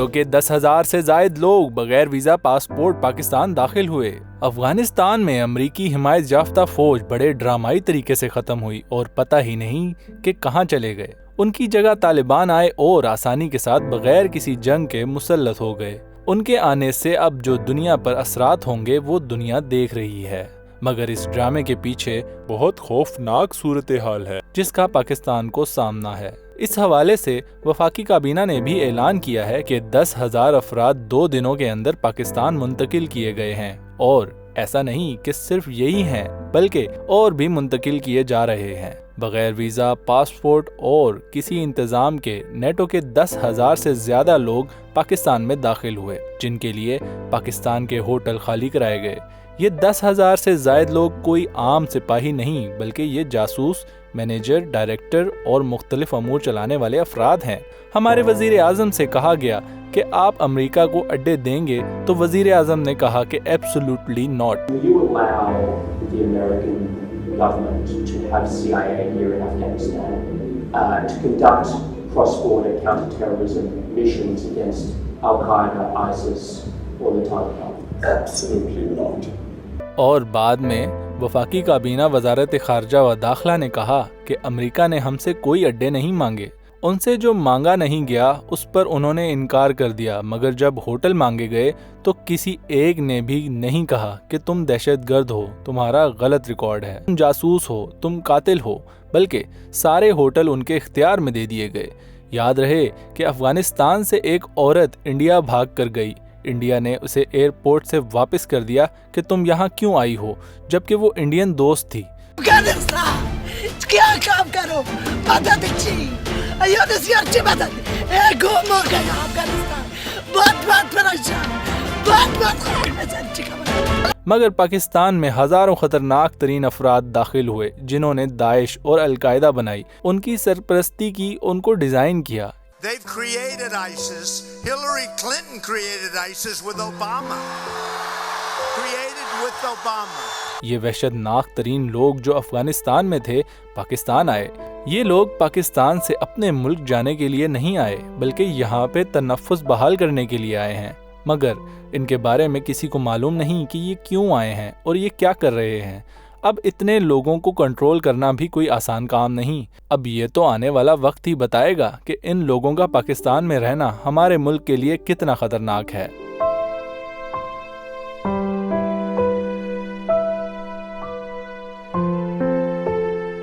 NATO کے 10,000 سے زائد لوگ بغیر ویزا پاسپورٹ پاکستان داخل ہوئے۔ افغانستان میں امریکی حمایت یافتہ فوج بڑے ڈرامائی طریقے سے ختم ہوئی اور پتہ ہی نہیں کہ کہاں چلے گئے۔ ان کی جگہ طالبان آئے اور آسانی کے ساتھ بغیر کسی جنگ کے مسلط ہو گئے۔ ان کے آنے سے اب جو دنیا پر اثرات ہوں گے وہ دنیا دیکھ رہی ہے، مگر اس ڈرامے کے پیچھے بہت خوفناک صورتحال ہے جس کا پاکستان کو سامنا ہے۔ اس حوالے سے وفاقی کابینہ نے بھی اعلان کیا ہے کہ 10,000 افراد 2 دنوں کے اندر پاکستان منتقل کیے گئے ہیں، اور ایسا نہیں کہ صرف یہی ہیں بلکہ اور بھی منتقل کیے جا رہے ہیں۔ بغیر ویزا، پاسپورٹ اور کسی انتظام کے نیٹو کے 10,000 سے زیادہ لوگ پاکستان میں داخل ہوئے، جن کے لیے پاکستان کے ہوٹل خالی کرائے گئے۔ یہ 10,000 سے زائد لوگ کوئی عام سپاہی نہیں بلکہ یہ جاسوس، مینیجر، ڈائریکٹر اور مختلف امور چلانے والے افراد ہیں۔ ہمارے وزیر اعظم سے کہا گیا کہ آپ امریکہ کو اڈے دیں گے تو وزیر اعظم نے کہا کہ absolutely not. government to have CIA here in Afghanistan to conduct cross-border counter-terrorism missions against Al-Qaeda, ISIS or the Taliban. Absolutely not. اور بعد میں وفاقی کابینہ وزارت خارجہ و داخلہ نے کہا کہ امریکہ نے ہم سے کوئی اڈے نہیں مانگے، ان سے جو مانگا نہیں گیا اس پر انہوں نے انکار کر دیا، مگر جب ہوٹل مانگے گئے تو کسی ایک نے بھی نہیں کہا کہ تم دہشت گرد ہو، تمہارا غلط ریکارڈ ہے، تم جاسوس ہو، تم قاتل ہو، بلکہ سارے ہوٹل ان کے اختیار میں دے دیے گئے۔ یاد رہے کہ افغانستان سے ایک عورت انڈیا بھاگ کر گئی، انڈیا نے اسے ایئرپورٹ سے واپس کر دیا کہ تم یہاں کیوں آئی ہو، جبکہ وہ انڈین دوست تھی۔ کیا کام کرو مدد چی چی مدد گم ہو گیا افغانستان، بہت پریشان۔ مگر پاکستان میں ہزاروں خطرناک ترین افراد داخل ہوئے جنہوں نے داعش اور القاعدہ بنائی، ان کی سرپرستی کی، ان کو ڈیزائن کیا۔ They've created ISIS. Hillary Clinton created ISIS with Obama. یہ وحشت ناک ترین لوگ جو افغانستان میں تھے پاکستان آئے۔ یہ لوگ پاکستان سے اپنے ملک جانے کے لیے نہیں آئے بلکہ یہاں پہ تنفس بحال کرنے کے لیے آئے ہیں، مگر ان کے بارے میں کسی کو معلوم نہیں کہ یہ کیوں آئے ہیں اور یہ کیا کر رہے ہیں۔ اب اتنے لوگوں کو کنٹرول کرنا بھی کوئی آسان کام نہیں۔ اب یہ تو آنے والا وقت ہی بتائے گا کہ ان لوگوں کا پاکستان میں رہنا ہمارے ملک کے لیے کتنا خطرناک ہے۔